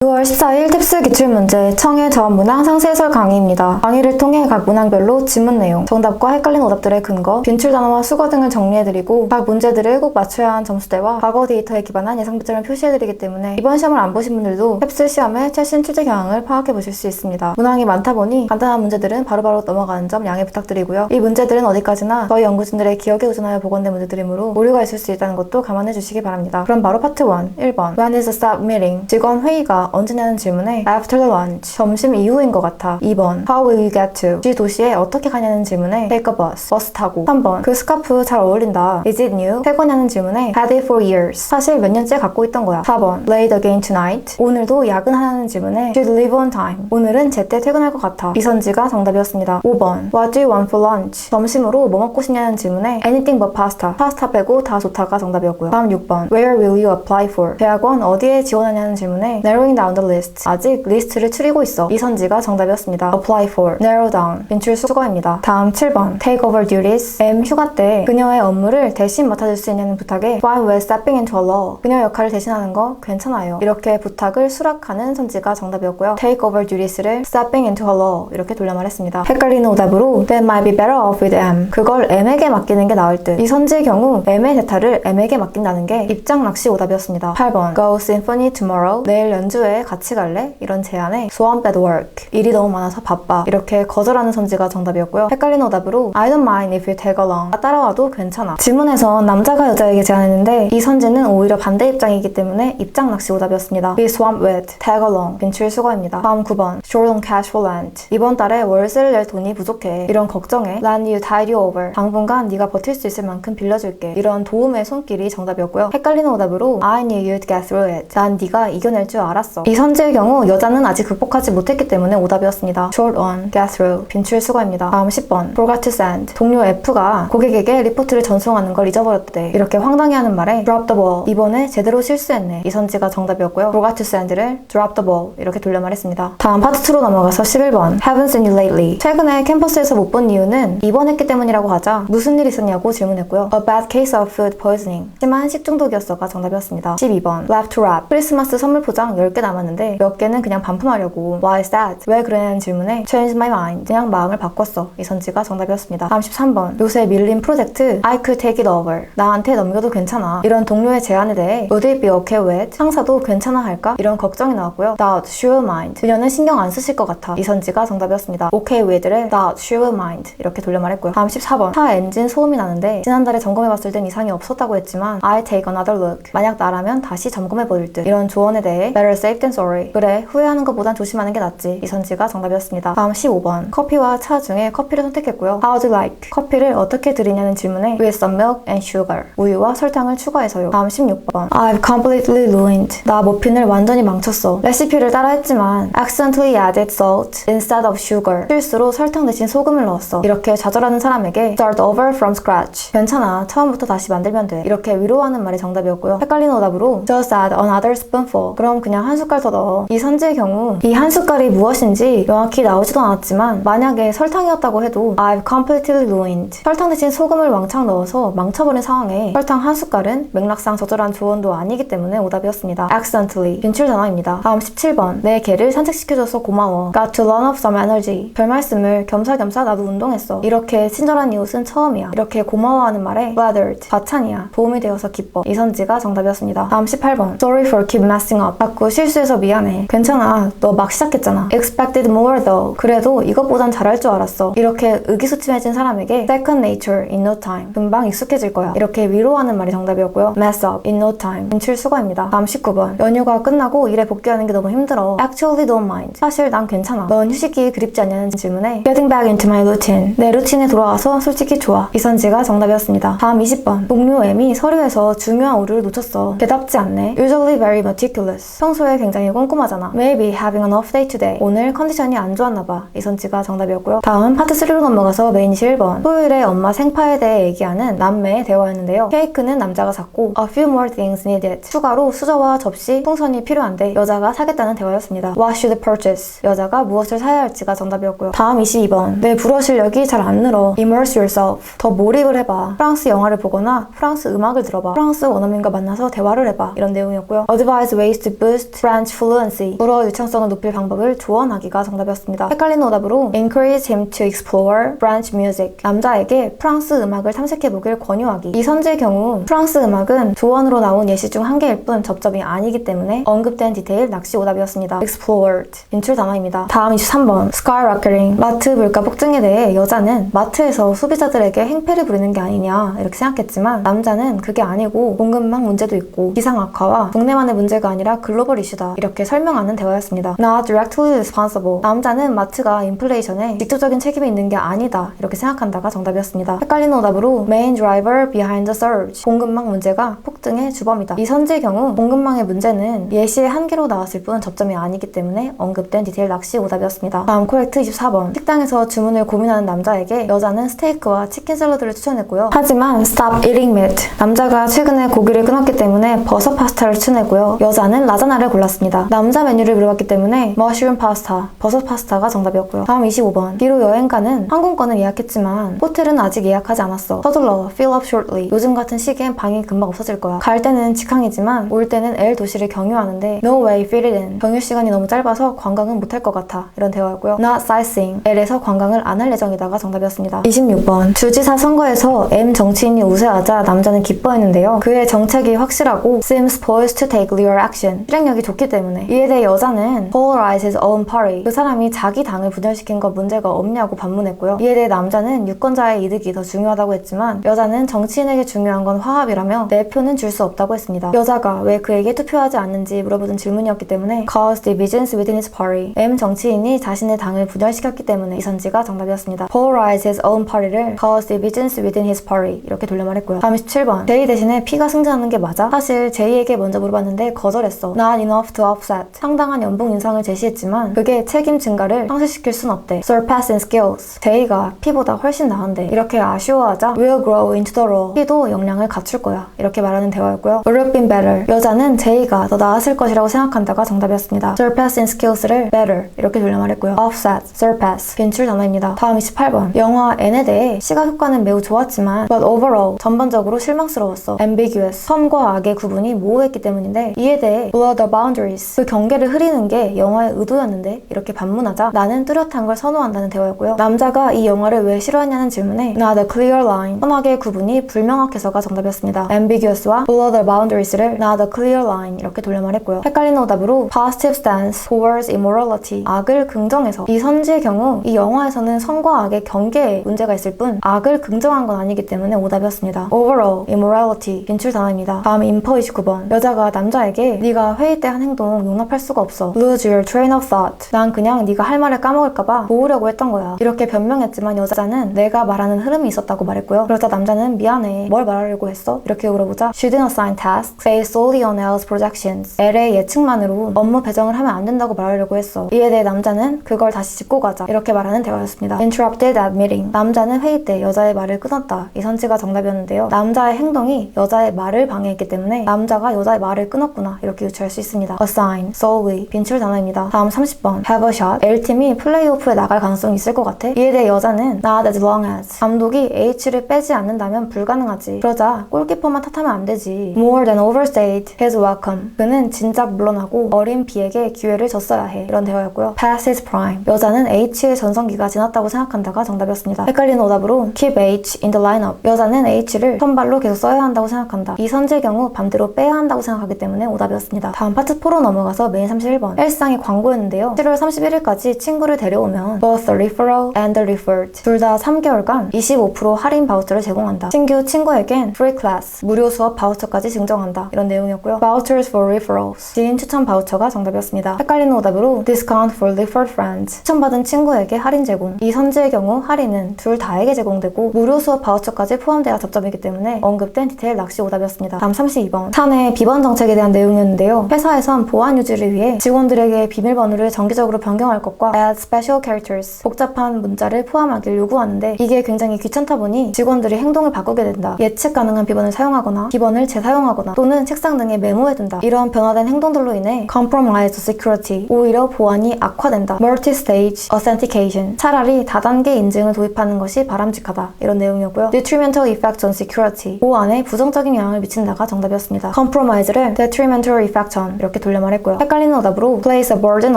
6월 14일 탭스 기출문제 청해 전 문항 상세해설 강의입니다. 강의를 통해 각 문항별로 지문 내용, 정답과 헷갈리는 오답들의 근거, 빈출 단어와 수거 등을 정리해드리고 각 문제들을 꼭 맞춰야 하는 점수대와 과거 데이터에 기반한 예상 배점을 표시해드리기 때문에 이번 시험을 안 보신 분들도 탭스 시험의 최신 출제 경향을 파악해보실 수 있습니다. 문항이 많다 보니 간단한 문제들은 바로바로 넘어가는 점 양해 부탁드리고요. 이 문제들은 어디까지나 저희 연구진들의 기억에 의존하여 보건된 문제들이므로 오류가 있을 수 있다는 것도 감안해 주시기 바랍니다. 그럼 바로 파트 1, 1번 When is the staff meeting? 직원 회의가 언제냐는 질문에 After the lunch, 점심 이후인 것 같아. 2번 How will you get to? 지 도시에 어떻게 가냐는 질문에 Take a bus, 버스 타고. 3번 그 스카프 잘 어울린다. Is it new? 새 거냐는 질문에 Had it for years, 사실 몇 년째 갖고 있던 거야. 4번 Late again tonight, 오늘도 야근하냐는 질문에 Should leave on time, 오늘은 제때 퇴근할 것 같아. 이선지가 정답이었습니다. 5번 What do you want for lunch? 점심으로 뭐 먹고 싶냐는 질문에 Anything but pasta, 파스타 빼고 다 좋다가 정답이었고요. 다음 6번 Where will you apply for? 대학원 어디에 지원하냐는 질문에 Narrowing down the list, 아직 리스트를 추리고 있어. 이선지가 정답이었습니다. Apply for, narrow down, 빈출 수거입니다. 다음 7번 Take over duties, M 휴가 때 그녀의 업무를 대신 맡아줄 수 있냐는 부탁에 Fine with stepping into a law, 그녀 역할을 대신하는 거 괜찮아요. 이렇게 부탁을 수락하는 선지가 정답이었고요. Take over duties를 stepping into a law 이렇게 돌려 말했습니다. 헷갈리는 오답으로 That might be better off with M, 그걸 M에게 맡기는 게 나을 듯. 이 선지의 경우 M의 대타를 M에게 맡긴다는 게 입장 낚시 오답이었습니다. 8번 Go symphony tomorrow, 내일 연주회에 같이 갈래? 이런 제안에 Swamped at work, 일이 너무 많아서 바빠, 이렇게 거절하는 선지가 정답이었고요. 헷갈리는 오답으로 I don't mind if you tag along, 따라와도 괜찮아. 질문에서 남자가 여자에게 제안했는데 이 선지는 오히려 반대 입장이기 때문에 입장 낚시 오답이었습니다. Be swamped with, tag along, 빈출 수거입니다. 다음 9번 Short on cash for rent, 이번 달에 월세를 낼 돈이 부족해. 이런 걱정에 Lend you tide you over, 당분간 네가 버틸 수 있을 만큼 빌려줄게. 이런 도움의 손길이 정답이었고요. 헷갈리는 오답으로 I knew you'd get through it, 난 네가 이겨낼 줄 알았어. 이 선지의 경우 여자는 아직 극복하지 못했기 때문에 오답이었습니다. Short on, get through, 빈출 수거입니다. 다음 10번 Forgot to send, 동료 F가 고객에게 리포트를 전송하는 걸 잊어버렸대. 이렇게 황당해하는 말에 Drop the ball, 이번에 제대로 실수했네. 이 선지가 정답이었고요. Forgot to send를 Drop the ball 이렇게 돌려 말했습니다. 다음 파트 2로 넘어가서 11번 Haven't seen you lately, 최근에 캠퍼스에서 못 본 이유는 입원했기 때문이라고 하자 무슨 일 있었냐고 질문했고요. A bad case of food poisoning, 심한 식중독이었어가 정답이었습니다. 12번 Left to wrap, 크리스마스 선물 포장 10개 남았는데 몇 개는 그냥 반품하려고. Why is that? 왜 그러냐는 질문에 Changed my mind, 그냥 마음을 바꿨어. 이 선지가 정답이었습니다. 다음 13번 요새 밀린 프로젝트 I could take it over, 나한테 넘겨도 괜찮아. 이런 동료의 제안에 대해 Would it be okay with, 상사도 괜찮아 할까? 이런 걱정이 나왔고요. Doubt, sure mind, 그녀는 신경 안 쓰실 것 같아. 이 선지가 정답이었습니다. Okay with를 Doubt, sure mind 이렇게 돌려 말했고요. 다음 14번 차 엔진 소음이 나는데 지난달에 점검해봤을 땐 이상이 없었다고 했지만 I take another look, 만약 나라면 다시 점검해버릴 듯. 이런 조언에 대해 Better safe than sorry, 그래 후회하는 것보단 조심하는 게 낫지. 이 선지가 정답이었습니다. 다음 15번 커피와 차 중에 커피를 선택했고요. How do you like, 커피를 어떻게 드리냐는 질문에 With some milk and sugar, 우유와 설탕을 추가해서요. 다음 16번 I've completely ruined, 나 머핀을 완전히 망쳤어. 레시피를 따라했지만 accidentally added salt instead of sugar, 실수로 설탕 대신 소금을 넣었어. 이렇게 좌절하는 사람에게 Start over from scratch, 괜찮아 처음부터 다시 만들면 돼. 이렇게 위로하는 말이 정답이었고요. 헷갈리는 오답으로 Just add another spoonful, 그럼 그냥 한 숟갈 더 넣어. 이 선지의 경우 이 한 숟갈이 무엇인지 명확히 나오지도 않았지만 만약에 설탕이었다고 해도 I've completely ruined, 설탕 대신 소금을 왕창 넣어서 망쳐버린 상황에 설탕 한 숟갈은 맥락상 적절한 조언도 아니기 때문에 오답이었습니다. Accidentally, 빈출 단어입니다. 다음 17번 내 개를 산책시켜줘서 고마워. Got to run off some energy, 별 말씀을 겸사겸사 나도 운동했어. 이렇게 친절한 이웃은 처음이야. 이렇게 고마워하는 말에 flattered, 과찬이야, 도움이 되어서 기뻐. 이 선지가 정답이었습니다. 다음 18번 Sorry for keep messing up, 자꾸 실수해서 미안해. 괜찮아, 너 막 시작했잖아. Expected more though, 그래도 이것보단 잘할 줄 알았어. 이렇게 의기소침해진 사람에게 Second nature in no time, 금방 익숙해질 거야. 이렇게 위로하는 말이 정답이었고요. Mess up in no time, 빈출 수거입니다. 다음 19번 연휴가 끝나고 일에 복귀하는 게 너무 힘들어. Actually don't mind, 사실 난 괜찮아. 넌 휴식이 그립지 않냐는 질문에 Getting back into my routine, 내 루틴에 돌아와서 솔직히 좋아. 이 선지가 정답이었습니다. 다음 20번 동료 M이 서류에서 중요한 오류를 놓쳤어. 대답지 않네. Usually very meticulous, 평소에 굉장히 꼼꼼하잖아. Maybe having an off day today, 오늘 컨디션이 안 좋았나봐. 이 선지가 정답이었고요. 다음 파트 3로 넘어가서 메인 1번 토요일에 엄마 생파에 대해 얘기하는 남매의 대화였는데요. 케이크는 남자가 샀고 A few more things needed, 추가로 수저와 접시, 풍선이 필요한데 여자가 사겠다는 대화였습니다. What should purchase, 여자가 무엇을 사야 할지가 정답이었고요. 다음 22번 내 불어 실력이 잘 안 늘어. Immerse yourself, 더 몰입을 해봐. 프랑스 영화를 보거나 프랑스 음악을 들어봐. 프랑스 원어민과 만나서 대화를 해봐. 이런 내용이었고요. Advise ways to boost branch fluency, 불어 유창성을 높일 방법을 조언하기가 정답이었습니다. 헷갈리는 오답으로 encourage him to explore branch music, 남자에게 프랑스 음악을 탐색해보길 권유하기. 이 선지의 경우 프랑스 음악은 조언으로 나온 예시 중 한 개일 뿐 접점이 아니기 때문에 언급된 디테일 낚시 오답이었습니다. explored, 인출 단어입니다. 다음 23번 skyrocketing, 마트 물가 폭등에 대해 여자는 마트에서 소비자들에게 행패를 부리는 게 아니냐 이렇게 생각했지만 남자는 그게 아니고 공급망 문제도 있고 기상 악화와 국내만의 문제가 아니라 글로벌 이슈다 이렇게 설명하는 대화였습니다. Not directly responsible, 남자는 마트가 인플레이션에 직접적인 책임이 있는 게 아니다 이렇게 생각한다가 정답이었습니다. 헷갈리는 오답으로 main driver behind the surge, 공급망 문제가 폭등의 주범이다. 이 선지의 경우 공급망의 문제는 예시의 한 개로 나왔을 뿐 접점이 아니기 때문에 언급된 디테일 낚시 오답이었습니다. 다음 코렉트 24번 식당에서 주문을 고민하는 남자에게 여자는 스테이크와 치킨 샐러드를 추천했고요. 하지만 stop eating meat, 남자가 최근에 고기를 끊었기 때문에 버섯 파스타를 추천했고요. 여자는 라자냐를 골랐습니다. 남자 메뉴를 물어봤기 때문에 mushroom 파스타, 버섯 파스타가 정답이었고요. 다음 25번 비록 여행가는 항공권을 예약했지만 호텔은 아직 예약하지 않았어. 서둘러 fill up shortly, 요즘 같은 시기엔 방이 금방 없어질 거야. 갈 때는 직항이지만 올 때는 L 도시를 경유하는데 no way fit it in, 경유 시간이 너무 짧아서 관광은 못할 것 같아 이런 대화였고요. not sightseeing, L에서 관광을 안 할 예정이다가 정답이었습니다. 26번 주지사 선거에서 M 정치인이 우세하자 남자는 기뻐했는데요. 그의 정책이 확실하고 seems poised to take real action, 실행력이 좋기 때문에. 이에 대해 여자는 polarize his own party, 그 사람이 자기 당을 분열시킨 거 문제가 없냐고 반문했고요. 이에 대해 남자는 유권자의 이득이 더 중요하다고 했지만 여자는 정치인에게 중요한 건 화합이라며 내 표는 줄 수 없다고 했습니다. 여자가 왜 그에게 투표하지 않는지 물어보던 질문이었기 때문에 cause divisions within his party, M 정치인이 자신의 당을 분열시켰기 때문에 이 선지가 정답이었습니다. polarize his own party를 cause divisions within his party 이렇게 돌려 말했고요. 다음 17번 J 대신에 P가 승진하는 게 맞아? 사실 J에게 먼저 물어봤는데 거절했어. not enough to offset, 상당한 연봉 인상을 제시했지만 그게 책임 증가를 상쇄시킬 순 없대. surpass in skills, J가 P보다 훨씬 나은데 이렇게 아쉬워하자 will grow into the role, P도 역량을 갖출 거야 이렇게 말하는 대화였고요. would have been better, 여자는 J가 더 나았을 것이라고 생각한다가 정답이었습니다. surpass in skills를 better 이렇게 돌려 말했고요. offset, surpass, 빈출 단어입니다. 다음 28번 영화 N에 대해 시각 효과는 매우 좋았지만 but overall, 전반적으로 실망스러웠어. ambiguous, 선과 악의 구분이 모호했기 때문인데 이에 대해 blur the boundaries, 그 경계를 흐리는 게 영화의 의도였는데 이렇게 반문하자 나는 뚜렷한 걸 선호한다는 대화였고요. 남자가 이 영화를 왜 싫어했냐는 질문에 not a clear line, 선악의 구분이 불명확해서가 정답이었습니다. ambiguous와 blur the boundaries를 not a clear line 이렇게 돌려 말했고요. 헷갈리는 오답으로 positive stance towards immorality, 악을 긍정해서. 이 선지의 경우 이 영화에서는 선과 악의 경계에 문제가 있을 뿐 악을 긍정한 건 아니기 때문에 오답이었습니다. overall, immorality, 빈출 단어입니다. 다음 인퍼 29번 여자가 남자에게 네가 회의 때 한 행동 용납할 수가 없어. lose your train of thought, 난 그냥 네가 할 말을 까먹을까봐 도우려고 했던 거야 이렇게 변명했지만 여자는 내가 말하는 흐름이 있었다고 말했고요. 그러자 남자는 미안해, 뭘 말하려고 했어? 이렇게 물어보자 she didn't assign tasks based solely on L's projections, L의 예측만으로 업무 배정을 하면 안 된다고 말하려고 했어. 이에 대해 남자는 그걸 다시 짚고 가자 이렇게 말하는 대화였습니다. interrupted at meeting, 남자는 회의 때 여자의 말을 끊었다. 이 선지가 정답이었는데요. 남자의 행동이 여자의 말을 방해했기 때문에 남자가 여자의 말을 끊었구나 이렇게 유추할 수 있습니다. assign, solely, 빈출 단어입니다. 다음 30번 have a shot, L팀이 플레이오프에 나갈 가능성이 있을 것 같아? 이에 대해 여자는 not as long as, 감독이 H를 빼지 않는다면 불가능하지. 그러자 골키퍼만 탓하면 안 되지. more than overstayed his welcome, 그는 진작 물러나고 어린 B에게 기회를 줬어야 해 이런 대화였고요. past his prime, 여자는 H의 전성기가 지났다고 생각한다가 정답이었습니다. 헷갈리는 오답으로 keep H in the lineup, 여자는 H를 선발로 계속 써야 한다고 생각한다. 이 선지의 경우 반대로 빼야 한다고 생각하기 때문에 오답이었습니다. 다음 파트 4로 넘어가서 메인 31번 헬스장이 광고였는데요. 7월 31일까지 친구를 데려오면 both the referral and the referred, 둘 다 3개월간 25% 할인 바우처를 제공한다. 신규 친구에겐 free class, 무료 수업 바우처까지 증정한다 이런 내용이었고요. vouchers for referrals, 지인 추천 바우처가 정답이었습니다. 헷갈리는 오답으로 discount for referred friends, 추천받은 친구에게 할인 제공. 이 선지의 경우 할인은 둘 다에게 제공되고 무료 수업 바우처까지 포함되어 접점이기 때문에 언급된 디테일 낚시 오답이었습니다. 다음 32번 사내 비번 정책에 대한 내용이었는데요. 회사에선 보안 유지를 위해 직원들에게 비밀번호를 정기적으로 변경할 것과 add special characters, 복잡한 문자를 포함하길 요구하는데 이게 굉장히 귀찮다 보니 직원들이 행동을 바꾸게 된다. 예측 가능한 비번을 사용하거나 비번을 재사용하거나 또는 책상 등에 메모해둔다. 이런 변화된 행동들로 인해 compromised security, 오히려 보안이 악화된다. multi-stage authentication, 차라리 다단계 인증을 도입하는 것이 바람직하다. 이런 내용이었고요. detrimental effect on security, 보안에 부정적인 영향을 미친다가 정답이었습니다. compromise를 detrimental effect on 이렇게 이렇게 돌려 말했고요. 헷갈리는 오답으로 place a burden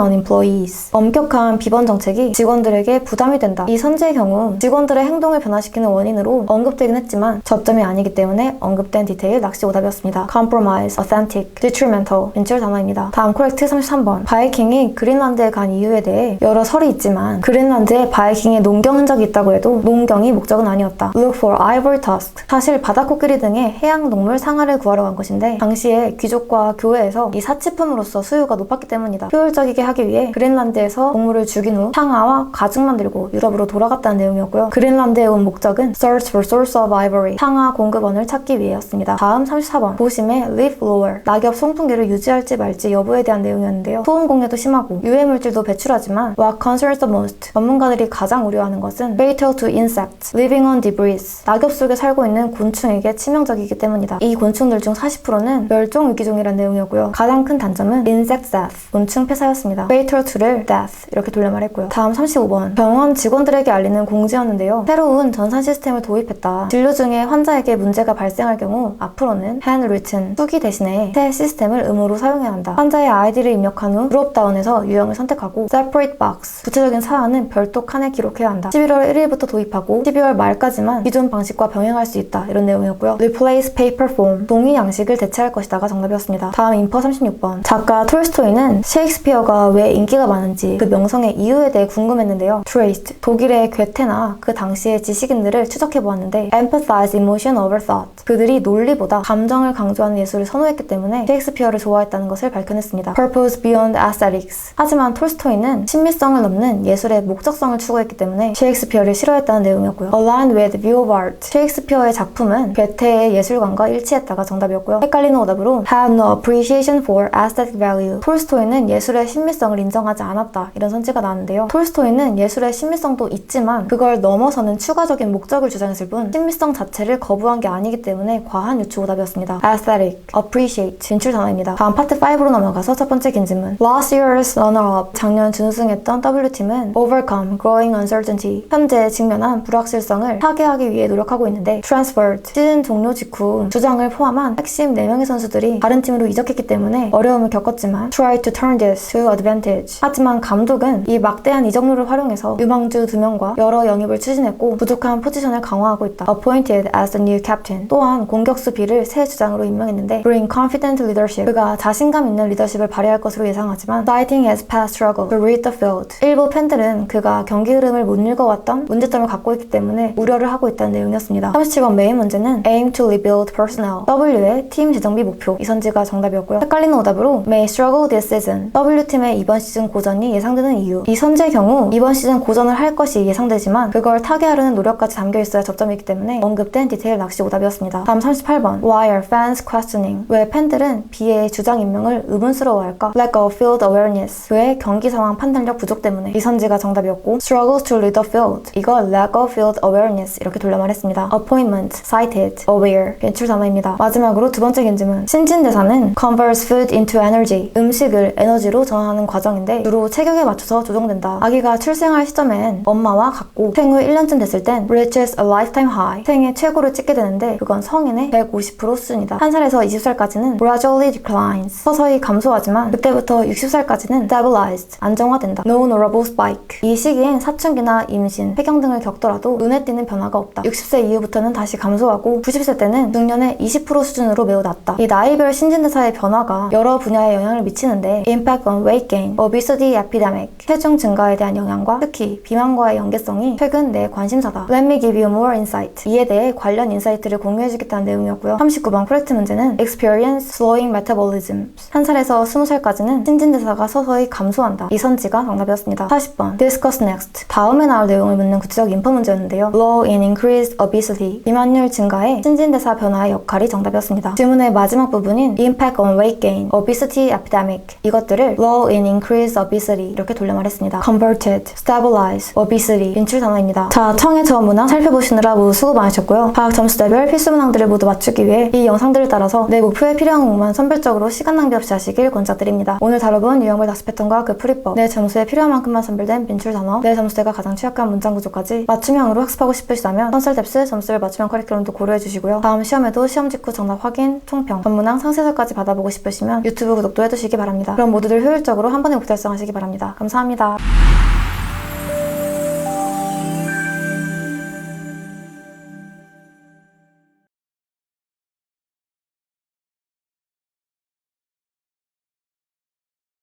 on employees. 엄격한 비번 정책이 직원들에게 부담이 된다. 이 선지의 경우 직원들의 행동을 변화시키는 원인으로 언급되긴 했지만 저점이 아니기 때문에 언급된 디테일 낚시 오답이었습니다. compromise, authentic, detrimental 빈출 단어입니다. 다음 코렉트 33번. 바이킹이 그린란드에 간 이유에 대해 여러 설이 있지만 그린란드에 바이킹의 농경 흔적이 있다고 해도 농경이 목적은 아니었다. look for ivory tusk. 사실 바다코끼리 등의 해양 동물 상아를 구하러 간 것인데 당시에 귀족과 교회에서 이 사치품으로서 수요가 높았기 때문이다. 효율적이게 하기 위해 그린란드에서 동물을 죽인 후 상아와 가죽만 들고 유럽으로 돌아갔다는 내용이었고요. 그린란드에 온 목적은 search for source of ivory. 상아 공급원을 찾기 위해였습니다. 다음 34번. 도심의 leaf blower. 낙엽 송풍기를 유지할지 말지 여부에 대한 내용이었는데요. 소음 공해도 심하고 유해 물질도 배출하지만 what concerns the most. 전문가들이 가장 우려하는 것은 fatal to insects living on debris. 낙엽 속에 살고 있는 곤충에게 치명적이기 때문이다. 이 곤충들 중 40%는 멸종 위기종이라는 내용이었고요. 가장 큰 단점은 insect death. 곤충 폐사였습니다. fatal to를 death 이렇게 돌려 말했고요. 다음 35번. 병원 직원들에게 알리는 공지였는데요. 새로운 전산 시스템을 도입했다. 진료 중에 환자에게 문제가 발생할 경우 앞으로는 handwritten 후기 대신에 새 시스템을 의무로 사용해야 한다. 환자의 아이디를 입력한 후 드롭다운에서 유형을 선택하고 separate box 구체적인 사안은 별도 칸에 기록해야 한다. 11월 1일부터 도입하고 12월 말까지만 기존 방식과 병행할 수 있다. 이런 내용이었고요. replace paper form 종이 양식을 대체할 것이다가 정답이었습니다. 다음 인퍼 36번. 작가 톨스토이는 셰익스피어가 왜 인기가 많은지 그 명성의 이유에 대해 궁금했는데요. traced 독일의 괴테나 그 당시의 지식인들을 추적해보았는데 empathize emotion over thought 그들이 논리보다 감정을 강조하는 예술을 선호했기 때문에 셰익스피어를 좋아했다는 것을 밝혀냈습니다. purpose beyond aesthetics 하지만 톨스토이는 친미성을 넘는 예술의 목적성을 추구했기 때문에 셰익스피어를 싫어했다는 내용이었고요. aligned with view of art 셰익스피어의 작품은 괴테의 예술관과 일치했다가 정답이었고요. 헷갈리는 오답으로 have no appreciation for aesthetic value 톨스토이는 예술의 신미성을 인정하지 않았다. 이런 선지가 나왔는데요. 톨스토이는 예술의 신미성도 있지만 그걸 넘어서는 추가적인 목적을 주장했을 뿐 신미성 자체를 거부한 게 아니기 때문에 과한 유추 오답이었습니다. aesthetic, appreciate 진출 단어입니다. 다음 파트 5로 넘어가서 첫 번째 긴 질문. Last year's runner-up 작년 준우승했던 W팀은 overcome growing uncertainty 현재 직면한 불확실성을 타개하기 위해 노력하고 있는데 transferred 시즌 종료 직후 주장을 포함한 핵심 4명의 선수들이 다른 팀으로 이적했기 때문에 어려움을 겪었지만 try to turn this to advantage 하지만 감독은 이 막대한 이적료를 활용해서 유망주 2명과 여러 영입을 추진했고 부족한 포지션을 강화하고 있다. appointed as the new captain 또한 공격수 B를 새 주장으로 임명했는데 bring confident leadership 그가 자신감 있는 리더십을 발휘할 것으로 예상하지만 citing his past struggle to read the field 일부 팬들은 그가 경기 흐름을 못 읽어왔던 문제점을 갖고 있기 때문에 우려를 하고 있다는 내용이었습니다. 37번 메인 문제는 aim to rebuild personnel W의 팀 재정비 목표 이 선지가 정답이었고요. 헷갈리는 오답으로 may struggle this season W팀의 이번 시즌 고전이 예상되는 이유 이 선지의 경우 이번 시즌 고전을 할 것이 예상되지만 그걸 타개하려는 노력까지 담겨있어야 접점이기 때문에 언급된 디테일 낚시 오답이었습니다. 다음 38번 Why are fans questioning 왜 팬들은 B의 주장 임명을 의문스러워할까? Lack of field awareness 그의 경기 상황 판단력 부족 때문에 이 선지가 정답이었고 struggles to lead the field 이거 lack of field awareness 이렇게 돌려 말했습니다. appointment, cited, aware 빈출 단어입니다. 마지막으로 두 번째 긴질문 신진대사는 converts food into energy 음식을 에너지로 전환하는 과정인데 주로 체격에 맞춰서 조정된다. 아기가 출생할 시점엔 엄마와 같고 생후 1년쯤 됐을 땐 reaches a lifetime high 생애 최고를 찍게 되는데 그건 성인의 150% 수준이다. 1살에서 20살까지는 gradually declines 서서히 감소하지만 그때부터 60살까지는 stabilized 안정화된다. no notable spike 이 시기엔 사춘기나 임신, 폐경 등을 겪더라도 눈에 띄는 변화가 없다. 60세 이후부터는 다시 감소하고 90세 때는 중년의 20% 수준으로 매우 낮다. 이 나이별 신진대사의 변화가 여러 분야에 영향을 미치는데 impact on weight gain, obesity epidemic 체중 증가에 대한 영향과 특히 비만과의 연계성이 최근 내 관심사다. Let me give you more insight 이에 대해 관련 인사이트를 공유해주겠다는 내용이었고요. 39번 코렉트 문제는 experience slowing metabolism 1살에서 20살까지는 신진대사가 서서히 감소한다. 이 선지가 정답이었습니다. 40번 discuss next 다음에 나올 내용을 묻는 구체적 인포 문제였는데요. low in increased obesity 비만율 증가에 신진대사 변화의 역할이 정답이었습니다. 질문의 마지막 부분인 impact on weight gain, obesity epidemic 이것들을 low in increased obesity 이렇게 돌려 말했습니다. converted, stabilize, obesity 빈출 단어입니다. 자, 청의 저음 문항 살펴보시느라 모두 수고 많으셨고요. 과학 점수대별 필수 문항들을 모두 맞추기 위해 이 영상들을 따라서 내 목표에 필요한 공부만 선별적으로 시간 낭비 없이 하시길 권장드립니다. 오늘 다뤄본 유형별 답수 패턴과 그 풀이법, 내 점수에 필요한 만큼만 선별된 빈출 단어, 내 점수대가 가장 취약한 문장 구조까지 맞춤형으로 학습하고 싶으시다면 컨설탭스 점수별 맞춤형 커리큘럼도 고려해주시고요. 다음 시험에도 시험 직후 정답 확인, 총평, 전문항 상세설까지 받아보고 싶으시면 유튜브 구독도 해주시기 바랍니다. 그럼 모두들 효율적으로 한 번에 목표 달성하시기 바랍니다. 감사합니다.